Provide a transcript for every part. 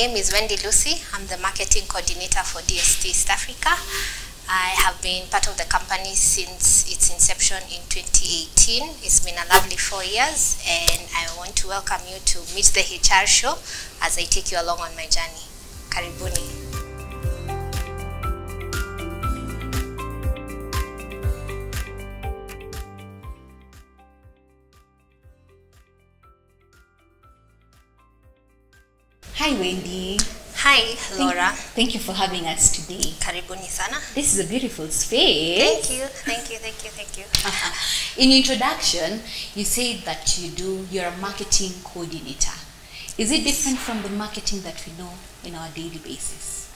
name is Wendy Lucy. I'm the marketing coordinator for DST East Africa. I have been part of the company since its inception in 2018. It's been a lovely 4 years, and I want to welcome you to Meet the HR Show as I take you along on my journey. Karibuni. Hi Wendy. Hi Laura. Thank you for having us today. Karibuni sana. This is a beautiful space. Thank you. In introduction, you said that you're a marketing coordinator. Is it different from the marketing that we know in our daily basis?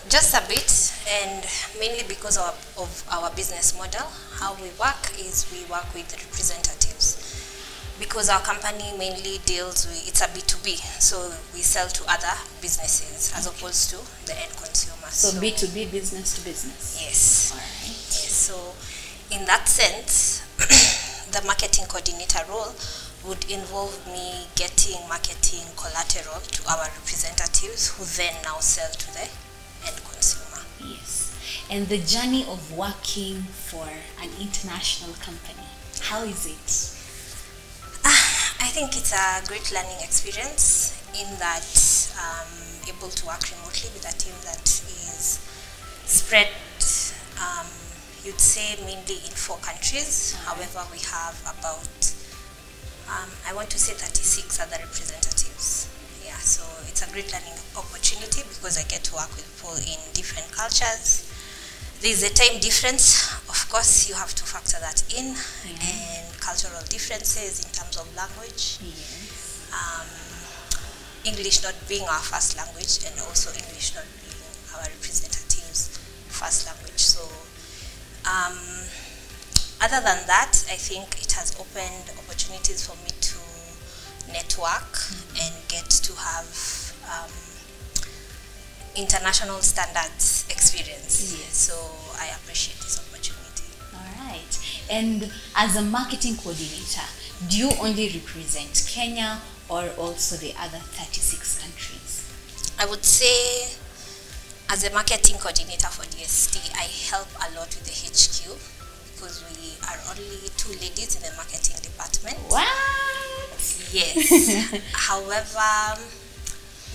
Just a bit, and mainly because of our business model. How we work is we work with representatives. Because our company mainly deals with, it's a B2B, so we sell to other businesses as opposed to the end consumer. So B2B, business to business. Yes. All right. Yes. So in that sense, the marketing coordinator role would involve me getting marketing collateral to our representatives who then now sell to the end consumer. Yes. And the journey of working for an international company, how is it? I think it's a great learning experience in that I'm able to work remotely with a team that is spread, you'd say mainly in 4 countries. However, we have about, I want to say 36 other representatives. Yeah, so it's a great learning opportunity because I get to work with people in different cultures. There's a time difference, of course, you have to factor that in, and cultural differences in terms of language. Yes. English not being our first language, and also English not being our representatives' first language. So, other than that, I think it has opened opportunities for me to network and get to have international standards experience. Yes. So I appreciate this opportunity. All right. And as a marketing coordinator, do you only represent Kenya or also the other 36 countries? I would say as a marketing coordinator for DST, I help a lot with the HQ because we are only 2 ladies in the marketing department. What? Yes. However,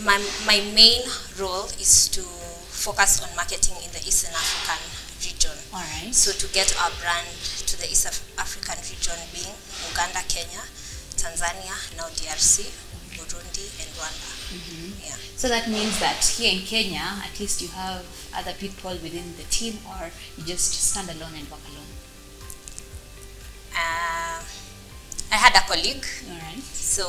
my main role is to focus on marketing in the Eastern African region. All right. So to get our brand to the East African region being Uganda, Kenya, Tanzania, now DRC, Burundi, and Rwanda. Yeah. So that means that here in Kenya, at least you have other people within the team, or you just stand alone and work alone? I had a colleague. All right. So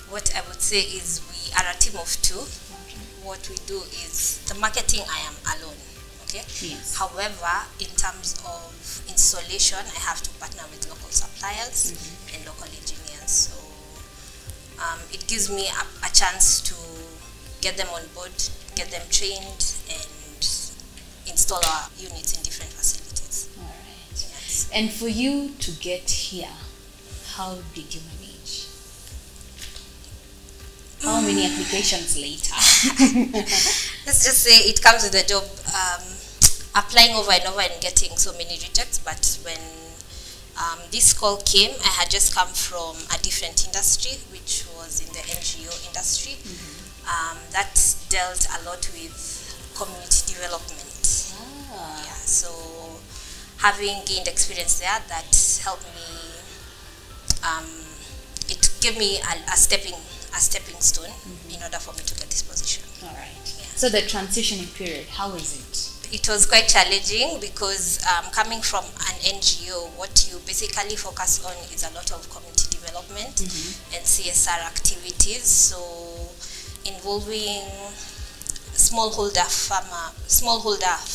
what I would say is we are a team of 2. What we do is the marketing, I am alone. Okay. Yes. However, in terms of installation, I have to partner with local suppliers and local engineers. So it gives me a chance to get them on board, get them trained, and install our units in different facilities. All right. Yes. And for you to get here, how did you manage? How many applications later? Let's just say it comes with the job. Applying over and over and getting so many rejects, but when this call came, I had just come from a different industry, which was in the NGO industry. That dealt a lot with community development. Yeah, so having gained experience there, that helped me. It gave me a stepping stone in order for me to get this position. All right. Yeah. So the transitioning period, how was it? It was quite challenging because coming from an NGO, what you basically focus on is a lot of community development and CSR activities. So involving smallholder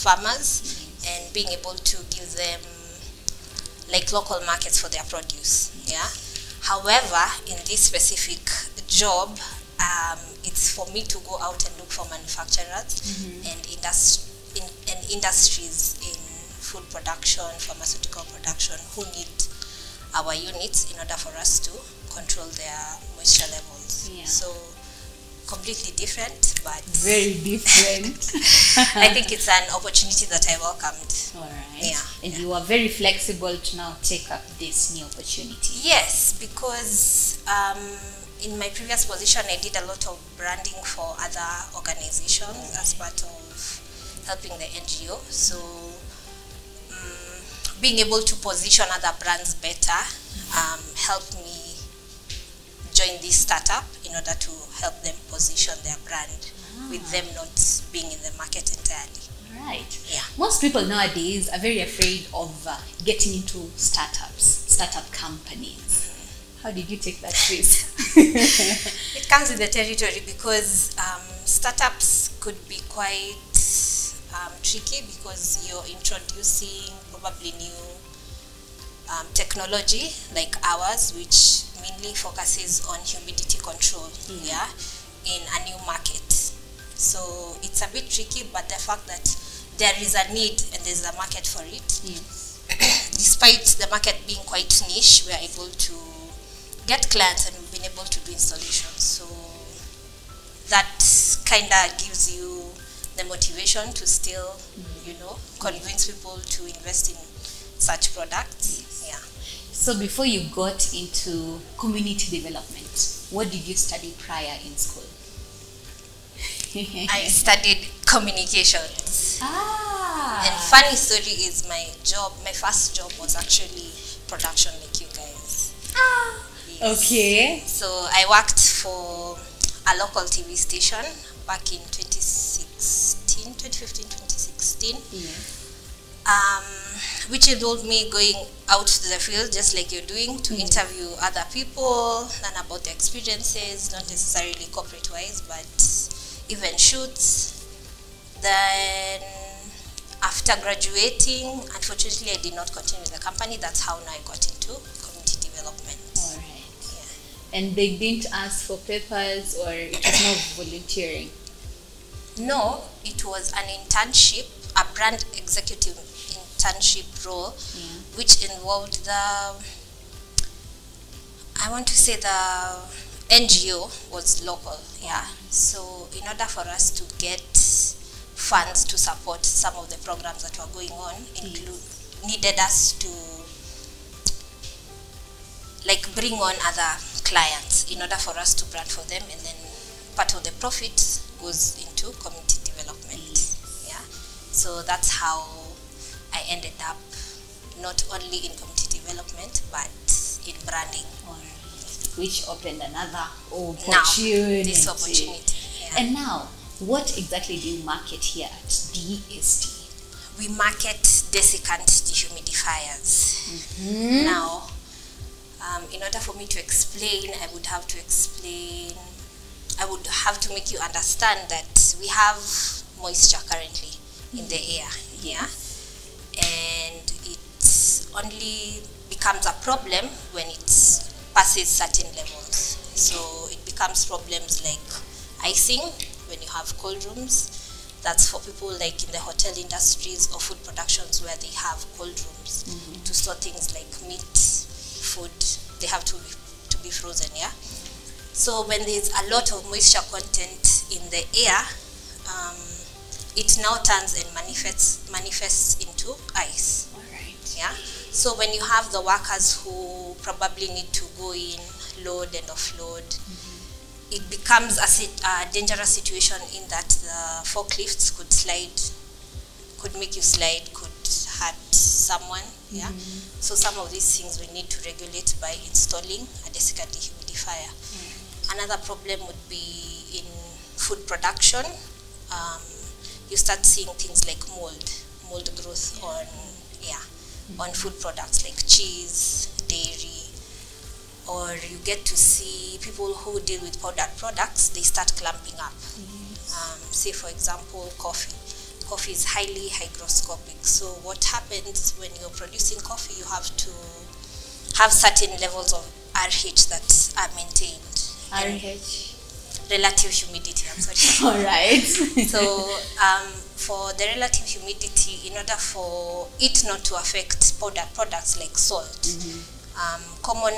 farmers and being able to give them like local markets for their produce. Yeah. However, in this specific job, it's for me to go out and look for manufacturers and industries in food production, pharmaceutical production, who need our units in order for us to control their moisture levels. Yeah. So completely different, but Very different. I think it's an opportunity that I welcomed. All right. Yeah. And you are very flexible to now take up this new opportunity. Yes, because in my previous position, I did a lot of branding for other organizations as part of helping the NGO. So being able to position other brands better helped me join this startup in order to help them position their brand with them not being in the market entirely. Right. Yeah. Most people nowadays are very afraid of getting into startup companies. How did you take that risk? It comes with the territory because startups could be quite tricky because you're introducing probably new technology like ours, which mainly focuses on humidity control, in a new market. So it's a bit tricky, but the fact that there is a need and there's a market for it, despite the market being quite niche, we are able to get clients and we've been able to do installations. So that kind of gives you the motivation to still, convince people to invest in such products. Yeah. So before you got into community development, what did you study prior in school? I studied communications. And funny story is my first job was actually production like you guys. Yes. Okay. So I worked for a local TV station back in 2015, 2016. Which involved me going out to the field, just like you're doing, to interview other people, learn about their experiences, not necessarily corporate-wise, but even shoots. Then, after graduating, unfortunately, I did not continue with the company. That's how now I got into community development. All right. Yeah. And they didn't ask for papers, or it was more volunteering? No, it was an internship, a brand executive internship role, which involved the NGO was local, So in order for us to get funds to support some of the programs that were going on, needed us to bring on other clients in order for us to brand for them, and then part of the profit goes into community development. So that's how I ended up not only in community development but in branding. Which opened another opportunity. Now, this opportunity. And now, what exactly do you market here at DST? We market desiccant dehumidifiers. Now, in order for me to explain, I would have to make you understand that we have moisture currently in the air, and it only becomes a problem when it passes certain levels. So it becomes problems like icing when you have cold rooms. That's for people like in the hotel industries or food productions where they have cold rooms to store things like meat, food. They have to be frozen, So when there's a lot of moisture content in the air, it now turns and manifests into ice. So when you have the workers who probably need to go in, load and offload, it becomes a dangerous situation in that the forklifts could make you slide, could hurt someone. So some of these things we need to regulate by installing a desiccant dehumidifier. Another problem would be in food production. You start seeing things like mold growth on food products like cheese, dairy, or you get to see people who deal with powdered products, they start clumping up. Say for example, coffee. Coffee is highly hygroscopic. So what happens when you're producing coffee, you have to have certain levels of RH that are maintained. RH? Relative humidity, I'm sorry. All right. So for the relative humidity, in order for it not to affect powdered products like salt, common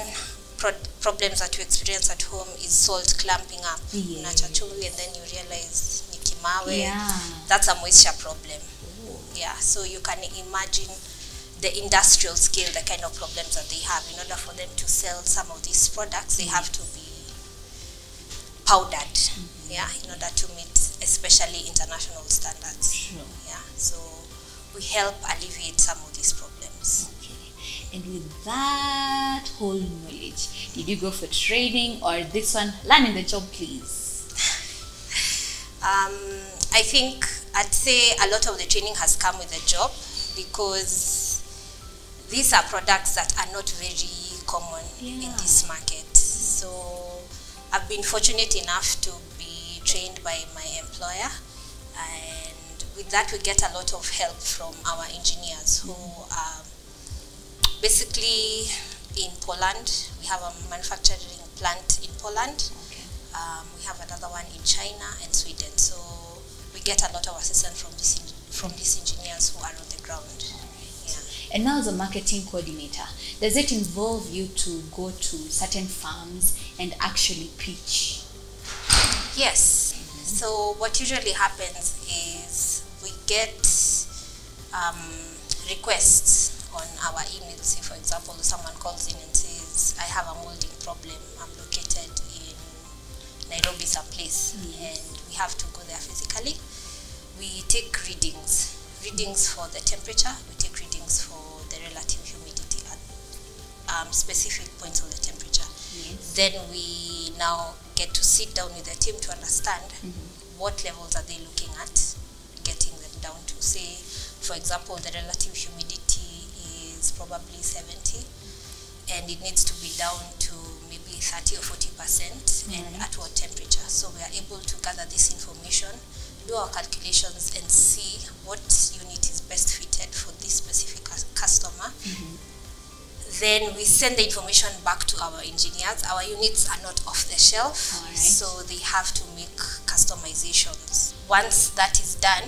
problems that you experience at home is salt clumping up. Yeah. Nachachungi, and then you realize nikimawe. Yeah. That's a moisture problem. Oh. Yeah, so you can imagine the industrial scale, the kind of problems that they have. In order for them to sell some of these products, they have to be powdered, yeah, in order to meet especially international standards. Sure. Yeah, so we help alleviate some of these problems. Okay. And with that whole knowledge, did you go for training or this one, learning the job, please? I think I'd say a lot of the training has come with the job, because these are products that are not very common in this market. So I've been fortunate enough to be trained by my employer, and with that we get a lot of help from our engineers who are basically in Poland. We have a manufacturing plant in Poland. Okay. We have another one in China and Sweden. So we get a lot of assistance from these engineers who are on the ground. And now as a marketing coordinator, does it involve you to go to certain farms and actually pitch? Yes. So what usually happens is we get requests on our email. Say, for example, someone calls in and says, I have a molding problem. I'm located in Nairobi someplace, and we have to go there physically. We take readings for the temperature, we take readings for the relative humidity at specific points of the temperature. Yes. Then we now get to sit down with the team to understand what levels are they looking at, getting them down to, say, for example, the relative humidity is probably 70, and it needs to be down to maybe 30 or 40%, and at what temperature. So we are able to gather this information, do our calculations, and see what unit is best fitted for this specific customer. Then we send the information back to our engineers. Our units are not off the shelf, so they have to make customizations. Once that is done,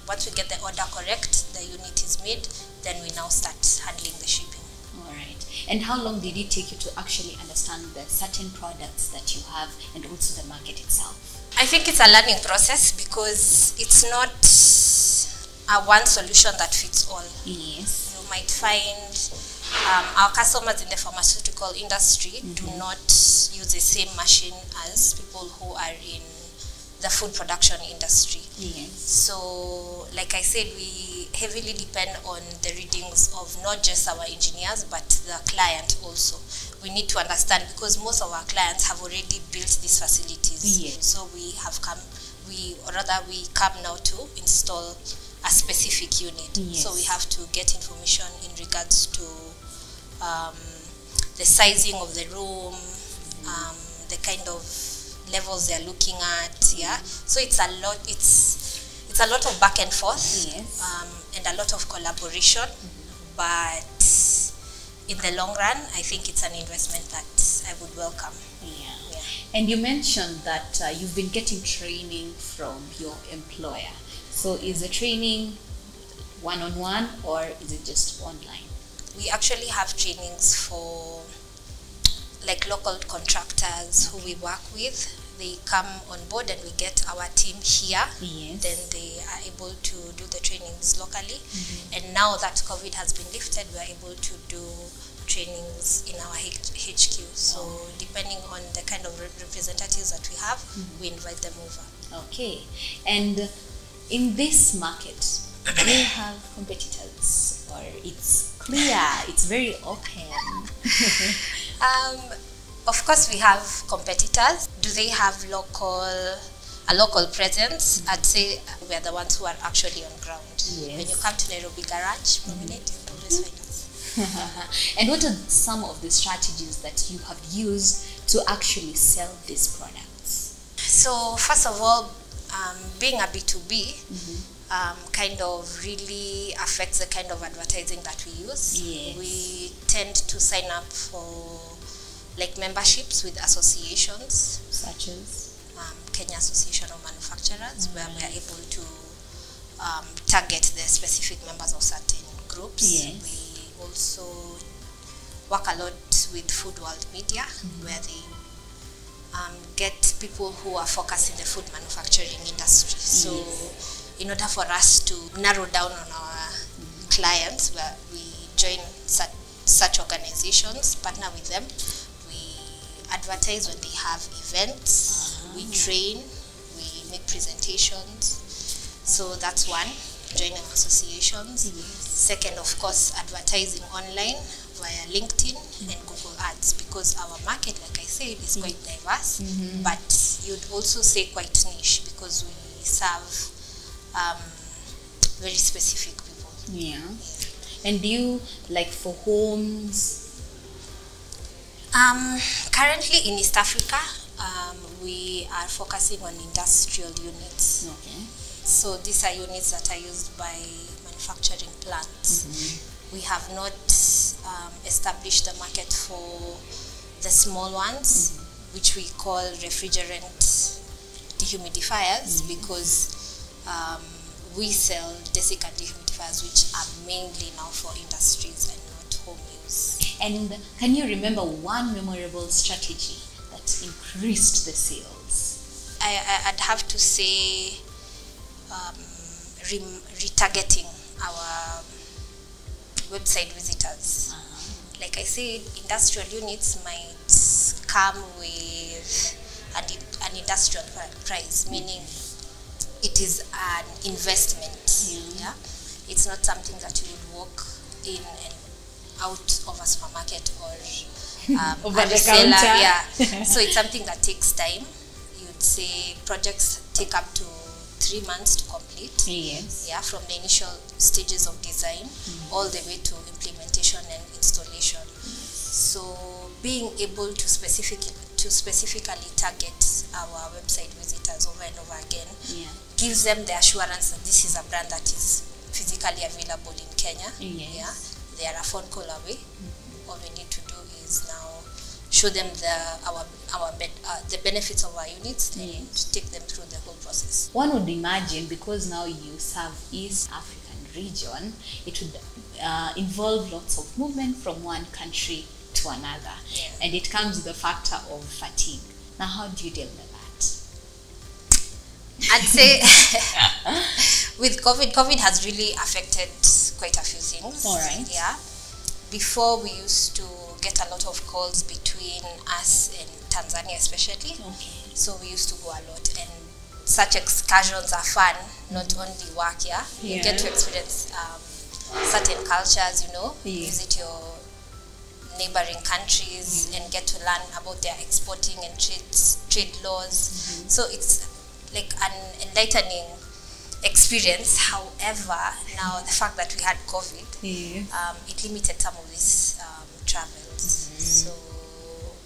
once we get the order correct, the unit is made, then we now start handling the shipping. All right. And how long did it take you to actually understand the certain products that you have and also the market itself? I think it's a learning process, because it's not a one solution that fits all. Yes. You might find our customers in the pharmaceutical industry do not use the same machine as people who are in the food production industry. Yes. So, like I said, we heavily depend on the readings of not just our engineers, but the client also. We need to understand, because most of our clients have already built these facilities. Yes. So we come now to install a specific unit. Yes. So we have to get information in regards to the sizing of the room, the kind of levels they're looking at. Yeah. So it's a lot. It's a lot of back and forth. Yes. And a lot of collaboration, but in the long run, I think it's an investment that I would welcome. Yeah. And you mentioned that you've been getting training from your employer. So is the training one-on-one or is it just online? We actually have trainings for like local contractors who we work with. They come on board and we get our team here. Yes. Then they are able to do the trainings locally. And now that COVID has been lifted, we are able to do trainings in our HQ. So depending on the kind of representatives that we have, we invite them over. Okay. And in this market, do you have competitors, or it's clear, it's very open? Of course, we have competitors. Do they have a local presence? I'd say we are the ones who are actually on ground. Yes. When you come to Nairobi Garage, promenade, you always find us. And what are some of the strategies that you have used to actually sell these products? So first of all, being a B2B kind of really affects the kind of advertising that we use. Yes. We tend to sign up for like memberships with associations, Such as? Kenya Association of Manufacturers, where we are able to target the specific members of certain groups. Yes. We also work a lot with Food World Media, where they get people who are focused in the food manufacturing industry. So in order for us to narrow down on our clients, where we join such organizations, partner with them, we advertise when they have events, we train, we make presentations. So that's one, joining associations. Second, of course, advertising online via LinkedIn and Google Ads, because our market, like I said, is quite diverse, but you'd also say quite niche, because we serve very specific people. Yeah. And do you, like, for homes? Currently in East Africa, we are focusing on industrial units. Okay. So these are units that are used by manufacturing plants. We have not established the market for the small ones, which we call refrigerant dehumidifiers, because we sell desiccant dehumidifiers, which are mainly now for industries and not home use. And can you remember one memorable strategy that increased the sales? I'd have to say retargeting our website visitors. Like I said, industrial units might come with an industrial price, meaning it is an investment. Yeah, it's not something that you would walk in and out of a supermarket or over a the reseller. counter. Yeah, so it's something that takes time. You'd say projects take up to 3 months to complete. Yes. Yeah, from the initial stages of design all the way to implementation and installation. So being able to specifically target our website visitors over and over again gives them the assurance that this is a brand that is physically available in Kenya. Yes. Yeah, they are a phone call away. All we need to do is now show them the benefits of our units and take them through the whole process. One would imagine, because now you serve East African region, it would involve lots of movement from one country to another, and it comes with the factor of fatigue. Now, how do you deal with that? I'd say with COVID has really affected quite a few things. All right. Yeah. Before, we used to get a lot of calls between us and Tanzania especially. Okay. So we used to go a lot, and such excursions are fun, not only work. Yeah. You get to experience certain cultures, visit your neighboring countries and get to learn about their exporting and trade laws. So it's like an enlightening experience. However, now the fact that we had COVID, it limited some of these travels. So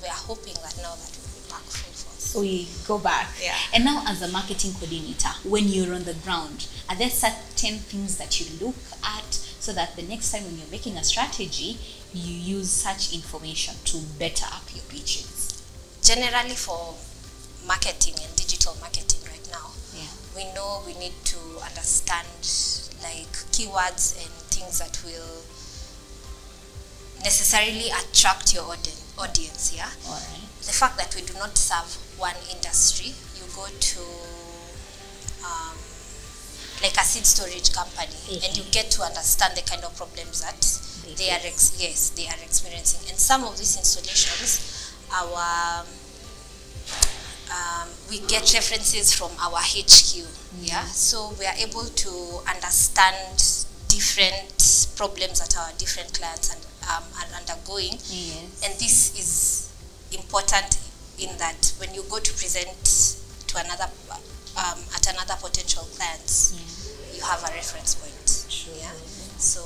we are hoping that now that we'll be back full force. We go back. Yeah. And now, as a marketing coordinator, when you're on the ground, are there certain things that you look at so that the next time when you're making a strategy, you use such information to better up your pitches? Generally, for marketing and digital marketing right now, we know we need to understand like keywords and things that will necessarily attract your audience. Yeah. All right. The fact that we do not serve one industry, you go to like a seed storage company, and you get to understand the kind of problems that they are experiencing. And some of these installations, we get references from our HQ. Yeah, so we are able to understand different problems that our different clients are undergoing. And this is important in that when you go to present to another at another potential clients, you have a reference point. Yeah. So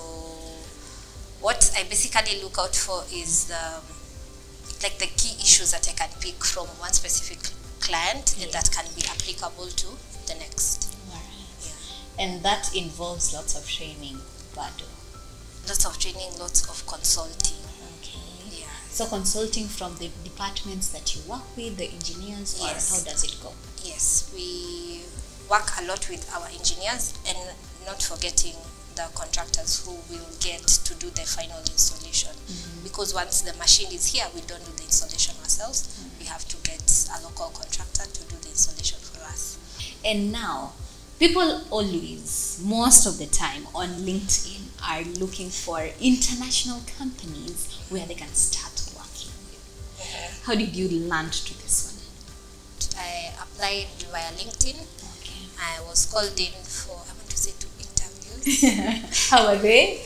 what I basically look out for is the key issues that I can pick from one specific client and that can be applicable to the next. And that involves lots of training, Bado. Lots of training, lots of consulting. Okay. Yeah. So consulting from the departments that you work with, the engineers, or how does it go? Yes, we work a lot with our engineers, and not forgetting the contractors who will get to do the final installation. Because once the machine is here, we don't do the installation ourselves. We have to get a local contractor to do the installation for us. And now, people always, most of the time on LinkedIn, are looking for international companies where they can start working with. How did you land to this one? I applied via LinkedIn. Okay. I was called in for, I want to say, 2 interviews. How are they?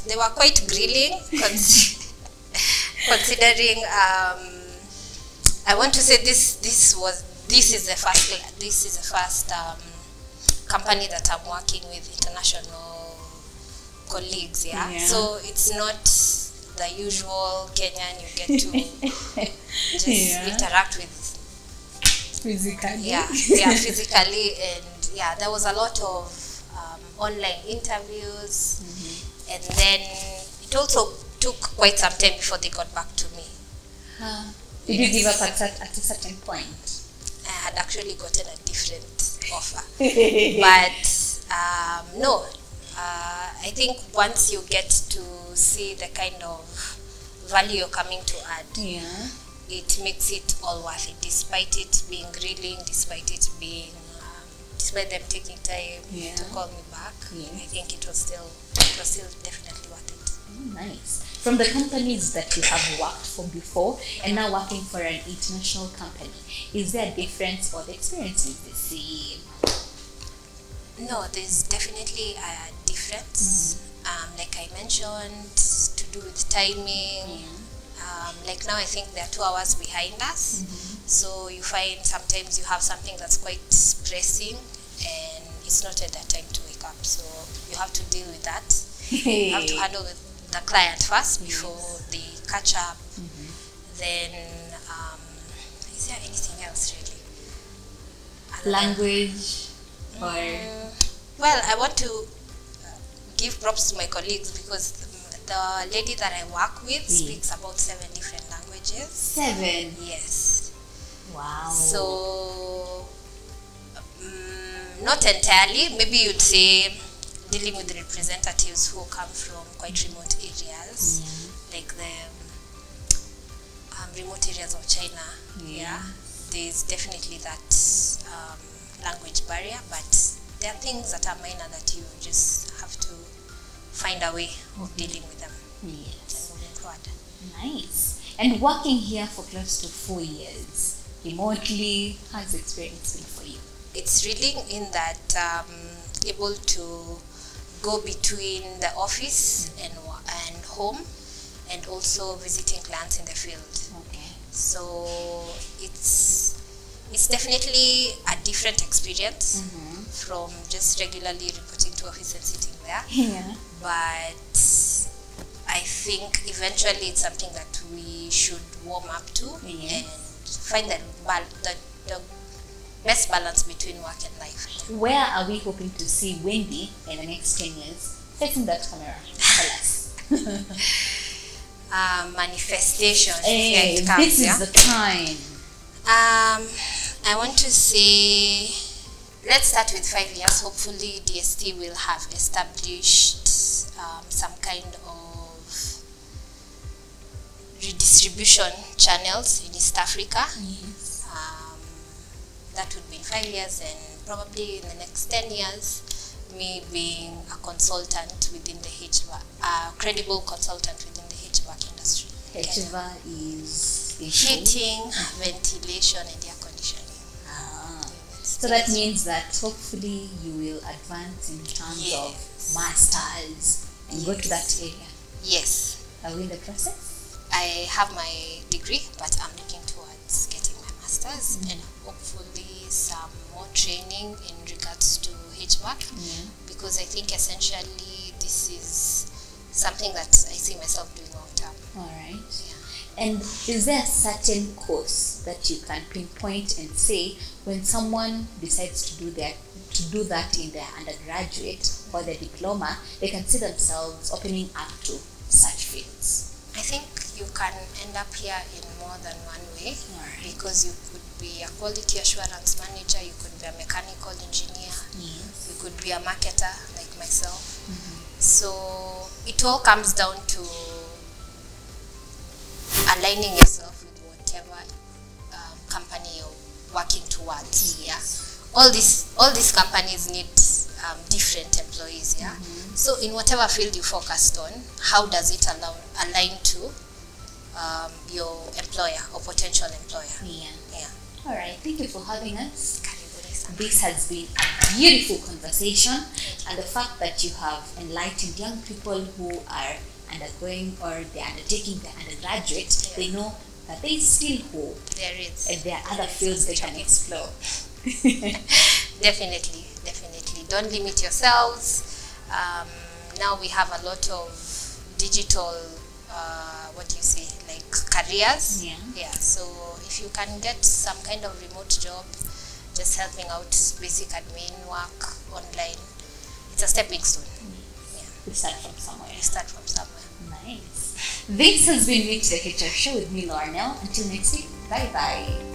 They were quite grilling, considering. I want to say this is the first company that I'm working with international colleagues. Yeah. So it's not the usual Kenyan you get to just interact with physically. Yeah, physically, and there was a lot of online interviews, and then it also took quite some time before they got back to me. Did you give up at a certain point? I had actually gotten a different offer, but no. I think once you get to see the kind of value you're coming to add, it makes it all worth it, despite it being grilling, despite it being, despite them taking time to call me back. I think it was still definitely worth it. Nice. From the companies that you have worked for before and now working for an international company, is there a difference or the experience is the same? No, there's definitely a difference. Like I mentioned, to do with timing. Like now I think they're 2 hours behind us. So you find sometimes you have something that's quite pressing and it's not at that time to wake up. So you have to deal with that. You have to handle with the client first before they catch up. Then, is there anything else really? Language or? Well, I want to give props to my colleagues because the lady that I work with speaks about 7 different languages. 7? Yes. Wow. So, not entirely. Maybe you'd say dealing with representatives who come from quite remote areas, like the remote areas of China. There's definitely that language barrier, but there are things that are minor that you just have to find a way of dealing with them. Yes. And moving forward. Nice. And working here for close to 4 years, remotely, how's the experience been for you? It's thrilling in that able to go between the office and home, and also visiting clients in the field. Okay. So it's definitely a different experience from just regularly reporting to office and sitting there. But I think eventually it's something that we should warm up to and find the best balance between work and life. Where are we hoping to see Wendy in the next 10 years? Facing that camera, tell us. Manifestation. Hey, this is the time. I want to say, let's start with 5 years. Hopefully DST will have established some kind of redistribution channels in East Africa. That would be in 5 years, and probably in the next 10 years, me being a consultant within the HVAC, a credible consultant within the HVAC industry. HVAC is heating, ventilation, and air conditioning. So that means that hopefully you will advance in terms of masters and go to that area. Yes. Are we in the process? I have my degree, but I'm looking towards getting my master's and hopefully some more training in regards to HVAC, because I think essentially this is something that I see myself doing long term. All right. And is there a certain course that you can pinpoint and say when someone decides to do that in their undergraduate or their diploma, they can see themselves opening up to such fields? I think you can end up here in more than one way, because you could be a quality assurance manager, you could be a mechanical engineer, you could be a marketer like myself. So it all comes down to aligning yourself with whatever company you're working towards. All these companies need different employees. So in whatever field you focused on, how does it align to your employer or potential employer? All right, thank you for having us. This has been a beautiful conversation, and the fact that you have enlightened young people who are undergoing or they're undertaking the undergraduate, they know that there is still hope. There is. And there are other fields they can explore. Definitely. Don't limit yourselves. Now we have a lot of digital, careers. So if you can get some kind of remote job, just helping out basic admin work online, it's a stepping stone. We start from somewhere. Nice. This has been Meet the HR Show with me, Laurnell. Until next week, bye-bye.